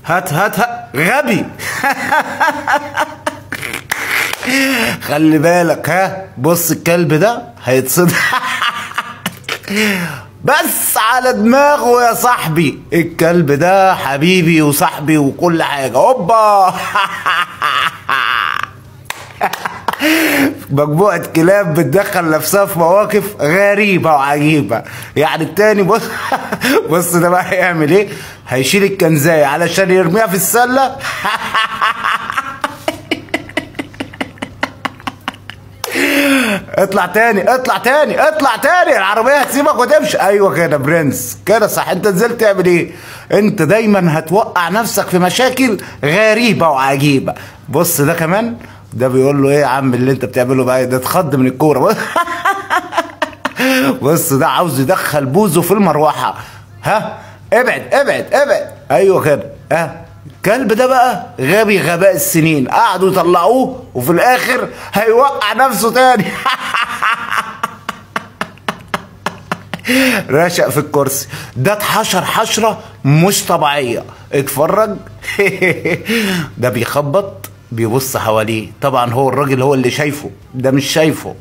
هات هات هات غبي. خلي بالك، ها بص الكلب ده هيتصدق. بس على دماغه يا صاحبي، الكلب ده حبيبي وصاحبي وكل حاجة. هوبا. مجموعة كلاب بتدخل نفسها في مواقف غريبة وعجيبة. يعني التاني بص. بص ده بقى هيعمل ايه؟ هيشيل الكنزاية علشان يرميها في السلة. اطلع تاني اطلع تاني اطلع تاني، العربية هتسيبك وتمشي. ايوه كده برنس، كده صح. انت نزلت تعمل ايه؟ انت دايما هتوقع نفسك في مشاكل غريبة وعجيبة. بص ده كمان، ده بيقول له ايه يا عم اللي انت بتعمله بقى؟ ده اتخض من الكورة. بص ده عاوز يدخل بوزه في المروحة. ها ابعد ابعد ابعد. ايوه كده. ها الكلب ده بقى غبي غباء السنين، قعدوا يطلعوه وفي الاخر هيوقع نفسه تاني. رشق في الكرسي. ده اتحشر حشرة مش طبيعية. اتفرج. ده بيخبط بيبص حواليه، طبعا هو الراجل هو اللي شايفه، ده مش شايفه.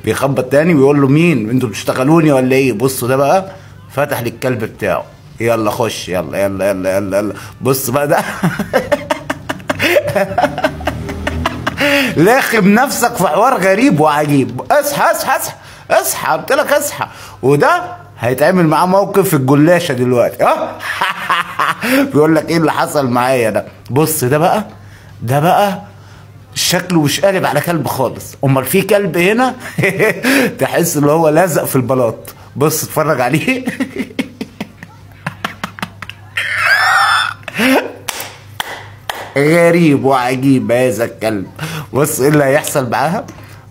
بيخبط تاني ويقول له مين انتوا بتشتغلوني ولا ايه؟ بصوا ده بقى فتح للكلب بتاعه. يلا خش يلا يلا يلا يلا يلا. بص بقى ده. لاخم نفسك في حوار غريب وعجيب. اصحى اصحى اصحى اصحى، قلت لك اصحى. وده هيتعمل معاه موقف في الجلاشة دلوقتي. اه. بيقول لك ايه اللي حصل معايا ده. بص ده بقى، ده بقى شكله مش قالب على كلب خالص. امال في كلب هنا. تحس ان هو لازق في البلاط. بص اتفرج عليه. غريب وعجيب هذا الكلب. بص ايه اللي هيحصل معاها.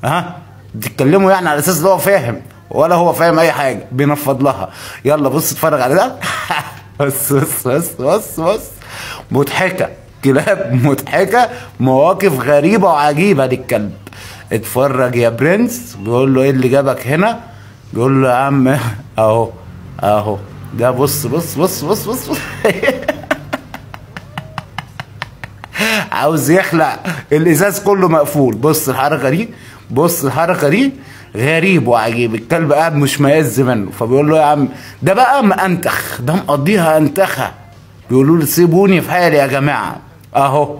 ها بتتكلموا يعني على اساس ان هو فاهم، ولا هو فاهم اي حاجه، بينفض لها. يلا بص اتفرج على ده. بص بص بص بص بص. مضحكه، كلاب مضحكه، مواقف غريبه وعجيبه للكلب. اتفرج يا برنس. بيقول له ايه اللي جابك هنا؟ بيقول له يا عم اهو اهو. ده بص بص بص بص بص. عاوز يخلع الازاز كله مقفول. بص الحركه دي، بص الحركه دي غريب وعجيب. الكلب قاعد مش ميز منه، فبيقول له يا عم ده بقى مأنتخ، ده مقضيها انتخه. بيقولوا له سيبوني في حالي يا جماعه اهو.